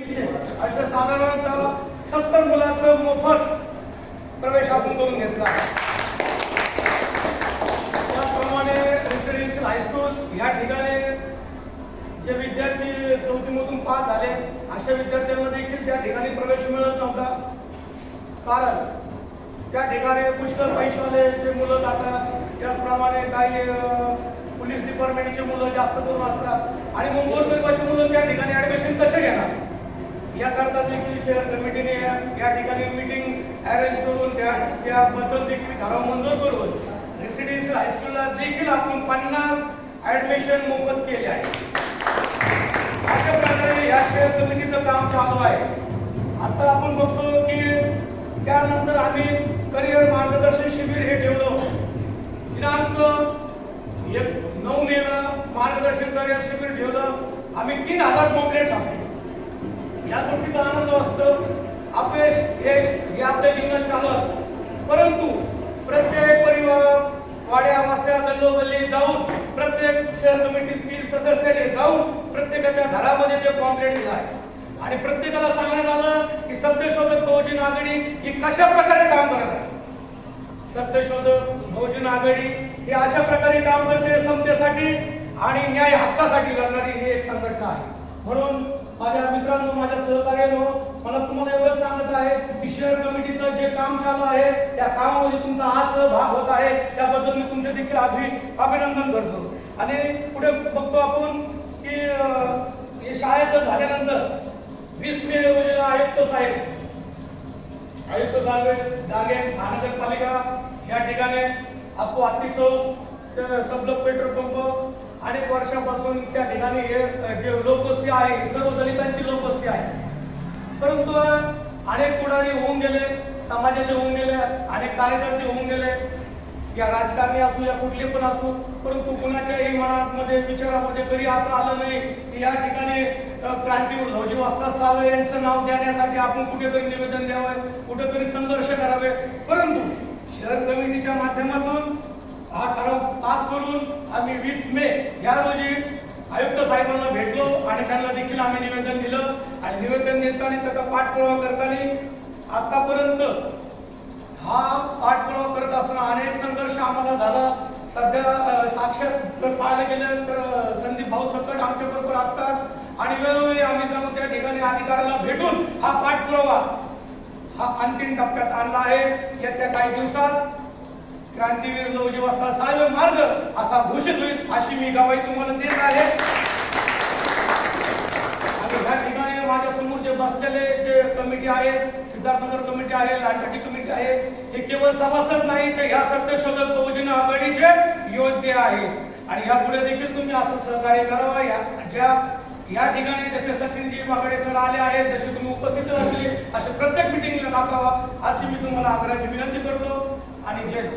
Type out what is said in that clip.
अशा साधारणतः 70 मुलांचं मोफत प्रवेश आपण करून घेतला आहे। त्याप्रमाणे रेसिडेन्शियल हायस्कूल या ठिकाणी जे विद्यार्थी 4थी मधून पास झाले अशा विद्यार्थ्यांना देखील त्या ठिकाणी प्रवेश मिळत नव्हता, कारण त्या ठिकाणी पुष्कळ पैशावाले मुलं जातात, त्याचप्रमाणे काही पोलीस डिपार्टमेंटची मुलं जास्त करून असतात आणि मग गोरगरिबाची मुलं त्या ठिकाणी ऍडमिशन कसे घेणार याकरता देखील शहर कमिटीने या ठिकाणी मीटिंग अरेंज करून त्याबद्दल देखील ठराव मंजूर करून रेसिडेन्शियल हायस्कूलला देखील आपण 50 ऍडमिशन मोफत केले आहे। अशा प्रकारे या शहर कमिटीचं काम चालू आहे। आता आपण बघतो की त्यानंतर आम्ही करिअर मार्गदर्शन शिबिर हे ठेवलं। दिनांक 9 मेला मार्गदर्शन करिअर शिबिर ठेवलं। आम्ही 3000 पॉम्पलेट छापले। या गोष्टीचा आनंद असतो। अपयश यश हे आपल्या जीवनात चालू असतं, परंतु प्रत्येक परिवार वाड्या वस्त्या गल्लोगल्ली जाऊन प्रत्येक शहर कमिटीतील सदस्याने जाऊन प्रत्येकाच्या घरामध्ये ते पॉम्पलेट दिलं आहे आणि प्रत्येकाला सांगण्यात आलं की सत्यशोधक बहुजन आघाडी ही कशा प्रकारे काम करत आहे। सत्यशोधक बहुजन आघाडी ही अशा प्रकारे काम करते, समतेसाठी आणि न्याय हक्कासाठी लढणारी ही एक संघटना आहे। म्हणून माझ्या मित्रांनो, माझ्या सहकार्यानो, मला तुम्हाला एवढंच सांगत आहे की शहर कमिटीचं जे काम चालू आहे त्या कामामध्ये तुमचा हा सहभाग होत आहे, त्याबद्दल मी तुमचे देखील अभिनंदन करतो। आणि पुढे बघतो आपण की हे शाळेत झाल्यानंतर 20 मे रोजी आयुक्त साहेब दागे महानगरपालिका या ठिकाणी आपको आर्थिक चौक सबलोक पेट्रोल पंप अनेक वर्षापासून त्या ठिकाणी हे जे लोकवस्ती आहे सर्व दलितांची लोकवस्ती आहे, परंतु अनेक पुढारी होऊन गेले, समाजाचे होऊन गेले, अनेक कार्यकर्ते होऊन गेले, या राजकारणी असू या कुठले पण असू, परंतु कुणाच्याही मनामध्ये विचारामध्ये कधी असं आलं नाही की या ठिकाणी क्रांतीवीर लवजी वस्ताद साळवे यांचं नाव देण्यासाठी आपण कुठेतरी निवेदन द्यावं, कुठेतरी संघर्ष करावे। परंतु शहर कमिटीच्या माध्यमातून हा ठराव पास करून आम्ही 20 मे या रोजी आयुक्त साहेबांना भेटलो आणि त्यांना देखील आम्ही निवेदन दिलं आणि निवेदन देताना त्याचा पाठपुरावा करताना आतापर्यंत हा पाठपुरावा करत असताना अनेक संघर्ष आम्हाला झाला। सध्या साक्षात जर पाहायला गेलं तर संदीप भाऊ सकट आमच्याबरोबर असतात आणि वेळोवेळी आम्ही जाऊन त्या ठिकाणी अधिकाऱ्याला भेटून हा पाठपुरावा हा अंतिम टप्प्यात आणला आहे। येत्या काही दिवसात क्रांतीवीर लवजी वस्ताद साळवे मार्ग असा घोषित होईल अशी मी गवाही तुम्हाला देत आहे। आणि या ठिकाणी माझ्या समोर जे बसलेले जे कमिटी आहे, सिद्धार्थनगर कमिटी आहे, लालकाठी कमिटी आहे, हे केवळ सभासद नाही तर ह्या सत्यशोधक बहुजन आघाडीचे योद्धे आहे आणि यापुढे देखील तुम्ही असं सहकार्य करावं। या ठिकाणी जसे सचिनजी वाकडे सर आले आहेत, जसे तुम्ही उपस्थित राहिली असे प्रत्येक मिटिंगला दाखवा अशी मी तुम्हाला आग्रहाची विनंती करतो आणि जय